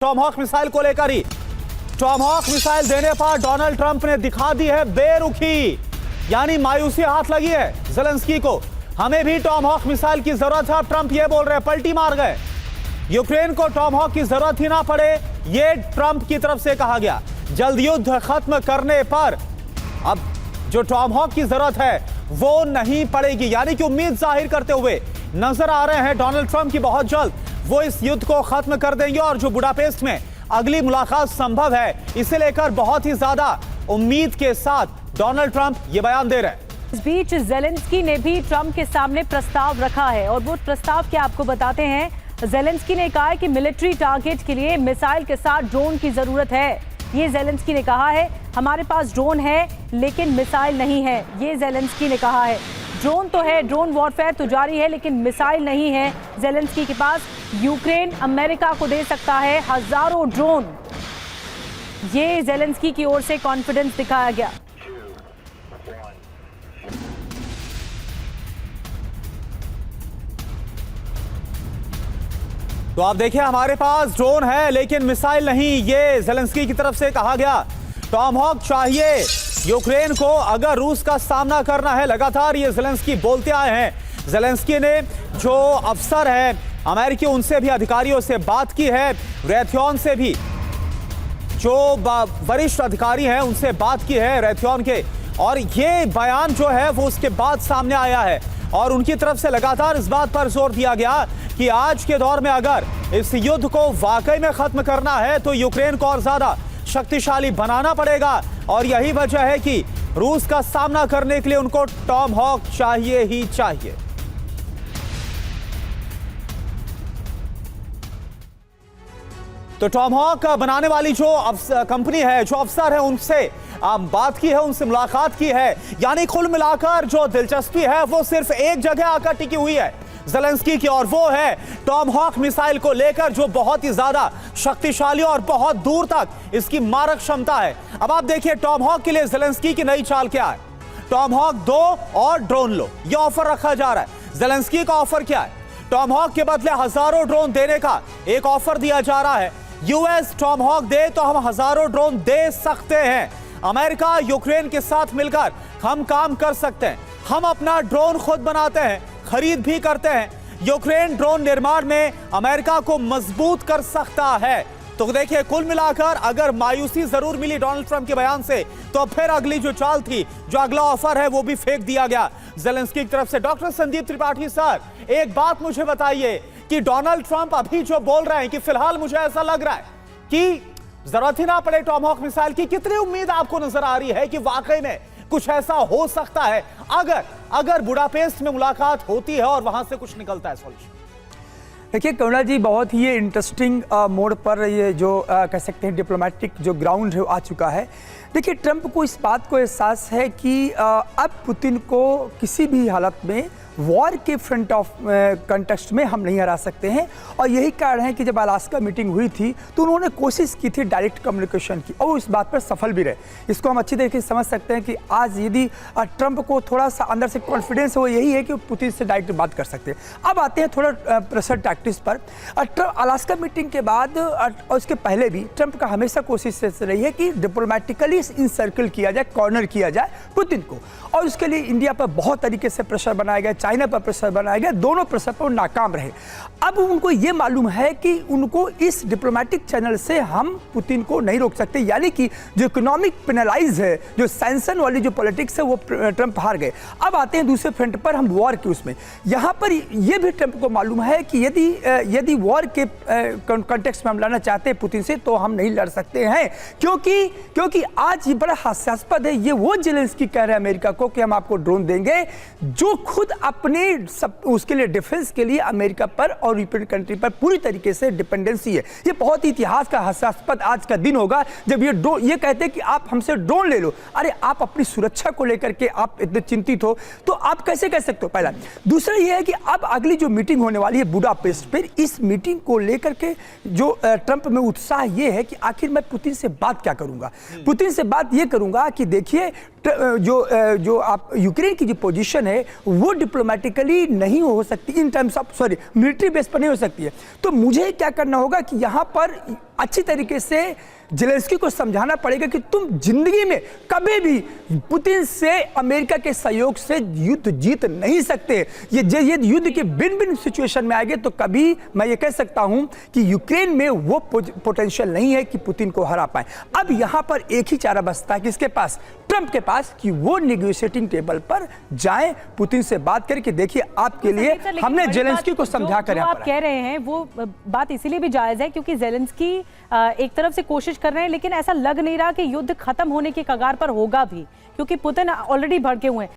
Tomahawk missile को लेकर ही Tomahawk missile देने पर डोनाल्ड ट्रंप ने दिखा दी है बेरुखी, यानी मायूसी हाथ लगी है ज़ेलेंस्की को। हमें भी टॉमहॉक मिसाइल की जरूरत है, अब ट्रंप ये बोल रहे हैं, पलटी मार गए। यूक्रेन को टॉमहॉक की जरूरत ही ना पड़े, ये ट्रंप की तरफ से कहा गया। जल्द युद्ध खत्म करने पर अब जो टॉमहॉक की जरूरत है वो नहीं पड़ेगी, यानी कि उम्मीद जाहिर करते हुए नजर आ रहे हैं डोनाल्ड ट्रंप की बहुत जल्द वो इस युद्ध को खत्म कर देंगे और जो बुडापेस्ट में अगली मुलाकात संभव है, इसे लेकर बहुत ही ज्यादा उम्मीद के साथ डोनाल्ड ट्रंप ये बयान दे रहे हैं। इस बीच ज़ेलेंस्की ने भी ट्रंप के सामने प्रस्ताव रखा है और वो प्रस्ताव क्या आपको बताते हैं। ज़ेलेंस्की ने कहा है कि मिलिट्री टारगेट के लिए मिसाइल के साथ ड्रोन की जरूरत है। ये ज़ेलेंस्की ने कहा है, हमारे पास ड्रोन है लेकिन मिसाइल नहीं है, ये ज़ेलेंस्की ने कहा है। ड्रोन तो है, ड्रोन वॉरफेयर तो जारी है, लेकिन मिसाइल नहीं है ज़ेलेंस्की के पास। यूक्रेन अमेरिका को दे सकता है हजारों ड्रोन, ये ज़ेलेंस्की की ओर से कॉन्फिडेंस दिखाया गया। तो आप देखिए, हमारे पास ड्रोन है लेकिन मिसाइल नहीं, ये ज़ेलेंस्की की तरफ से कहा गया। टॉमहॉक चाहिए यूक्रेन को अगर रूस का सामना करना है, लगातार ये ज़ेलेंस्की बोलते आए हैं। ज़ेलेंस्की ने जो अफसर है अमेरिकी, उनसे भी, अधिकारियों से बात की है, रैथ्योन से भी जो वरिष्ठ अधिकारी हैं उनसे बात की है रैथ्योन के, और ये बयान जो है वो उसके बाद सामने आया है। और उनकी तरफ से लगातार इस बात पर जोर दिया गया कि आज के दौर में अगर इस युद्ध को वाकई में खत्म करना है तो यूक्रेन को और ज्यादा शक्तिशाली बनाना पड़ेगा, और यही वजह है कि रूस का सामना करने के लिए उनको टॉमहॉक चाहिए ही चाहिए। तो टॉमहॉक बनाने वाली जो कंपनी है, जो अफसर है, उनसे बात की है, उनसे मुलाकात की है, यानी कुल मिलाकर जो दिलचस्पी है वो सिर्फ एक जगह आकर टिकी हुई है ज़ेलेंस्की की, और वो है टॉमहॉक मिसाइल को लेकर, जो बहुत ही ज्यादा शक्तिशाली और बहुत दूर तक इसकी मारक क्षमता है। अब आप देखिए टॉमहॉक के लिए ज़ेलेंस्की की नई चाल क्या है। टॉमहॉक 2 और ड्रोन लो, ये ऑफर रखा जा रहा है। ज़ेलेंस्की का ऑफर क्या है? टॉमहॉक के बदले हजारों ड्रोन देने का एक ऑफर दिया जा रहा है। यूएस टॉमहॉक दे तो हम हजारों ड्रोन दे सकते हैं। अमेरिका यूक्रेन के साथ मिलकर हम काम कर सकते हैं। हम अपना ड्रोन खुद बनाते हैं, खरीद भी करते हैं। यूक्रेन ड्रोन निर्माण में अमेरिका को मजबूत कर सकता है। तो देखिए, कुल मिलाकर अगर मायूसी जरूर मिली डोनाल्ड ट्रंप के बयान से, तो फिर अगली जो चाल थी, जो अगला ऑफर है, वो भी फेंक दिया गया ज़ेलेंस्की की तरफ से। डॉक्टर संदीप त्रिपाठी सर, एक बात मुझे बताइए कि डोनाल्ड ट्रंप अभी जो बोल रहे हैं कि फिलहाल मुझे ऐसा लग रहा है कि जरूरत ही ना पड़े टॉमहॉक मिसाइल की, कितनी उम्मीद आपको नजर आ रही है कि वाकई में कुछ ऐसा हो सकता है अगर बुडापेस्ट में मुलाकात होती है और वहां से कुछ निकलता है सॉल्यूशन? देखिए करुणा जी, बहुत ही इंटरेस्टिंग मोड पर ये जो कह सकते हैं डिप्लोमेटिक जो ग्राउंड है आ चुका है। देखिए, ट्रंप को इस बात को एहसास है कि अब पुतिन को किसी भी हालत में वॉर के फ्रंट ऑफ कंटेक्स्ट में हम नहीं हरा सकते हैं, और यही कारण है कि जब अलास्का मीटिंग हुई थी तो उन्होंने कोशिश की थी डायरेक्ट कम्युनिकेशन की, और इस बात पर सफल भी रहे। इसको हम अच्छी तरीके से समझ सकते हैं कि आज यदि ट्रंप को थोड़ा सा अंदर से कॉन्फिडेंस है, वो यही है कि वो पुतिन से डायरेक्ट बात कर सकते हैं। अब आते हैं थोड़ा प्रेशर टैक्टिक्स पर। अलास्का मीटिंग के बाद और उसके पहले भी ट्रंप का हमेशा कोशिश रही है कि डिप्लोमेटिकली इंसर्कल किया जाए, कॉर्नर किया जाए पुतिन को, और उसके लिए इंडिया पर बहुत तरीके से प्रेशर बनाया गया, चाइना पर प्रेशर बनाया गया, दोनों प्रेशर पर नाकाम रहे। अब उनको ये मालूम है कि उनको इस डिप्लोमेटिक चैनल से हम पुतिन को नहीं रोक सकते, यानी कि जो इकोनॉमिक पेनलाइज है, जो सैंक्शन वाली जो पॉलिटिक्स है, वो ट्रंप हार गए। अब आते हैं दूसरे फ्रंट पर, हम वॉर के उसमें। यहाँ पर यह भी ट्रंप को मालूम है कि यदि वॉर के कॉन्टेक्स्ट में हम लड़ना चाहते हैं पुतिन से, तो हम नहीं लड़ सकते हैं, क्योंकि आज ये बड़ा हास्यास्पद है। ये वो ज़ेलेंस्की कह रहे हैं अमेरिका को कि हम आपको ड्रोन देंगे, जो खुद अपने उसके लिए डिफेंस के लिए अमेरिका पर और यूरोपियन कंट्री पर पूरी तरीके से डिपेंडेंसी है। ये बहुत ही इतिहास का हास्यास्पद आज का दिन होगा जब ये कहते हैं कि आप हमसे ड्रोन ले लो। अरे, आप अपनी सुरक्षा को लेकर के आप इतने चिंतित हो तो आप कैसे कह सकते हो? पहला। दूसरा ये है कि अब अगली जो मीटिंग होने वाली है बुडापेस्ट पर, इस मीटिंग को लेकर के जो ट्रंप में उत्साह ये है कि आखिर मैं पुतिन से बात क्या करूंगा। पुतिन से बात ये करूंगा कि देखिए, जो आप यूक्रेन की जो पोजीशन है वो डिप्लोमेटिकली नहीं हो सकती, in terms of military base पर नहीं हो सकती है। तो मुझे क्या करना होगा कि यहाँ पर अच्छी तरीके से जेलेंस्की को समझाना पड़ेगा कि तुम जिंदगी में कभी भी पुतिन से अमेरिका के सहयोग से युद्ध जीत नहीं सकते। ये युद्ध के भिन्न भिन्न सिचुएशन में आएंगे तो कभी मैं ये कह सकता हूं कि यूक्रेन में वो पोटेंशियल नहीं है कि पुतिन को हरा पाए। अब यहां पर एक ही चारा बचता है किसके पास, ट्रंप के पास, कि वो नेगोशिएटिंग टेबल पर जाएं, पुतिन से बात करके देखिए आपके लिए हमने जेलेंस्की को समझा कर आप कह रहे हैं वो बात इसीलिए भी जायज है क्योंकि जेलेंस्की एक तरफ से कोशिश कर रहे हैं, लेकिन ऐसा लग नहीं रहा कि युद्ध खत्म होने की कगार पर होगा भी, क्योंकि पुतिन ऑलरेडी भड़के हुए हैं।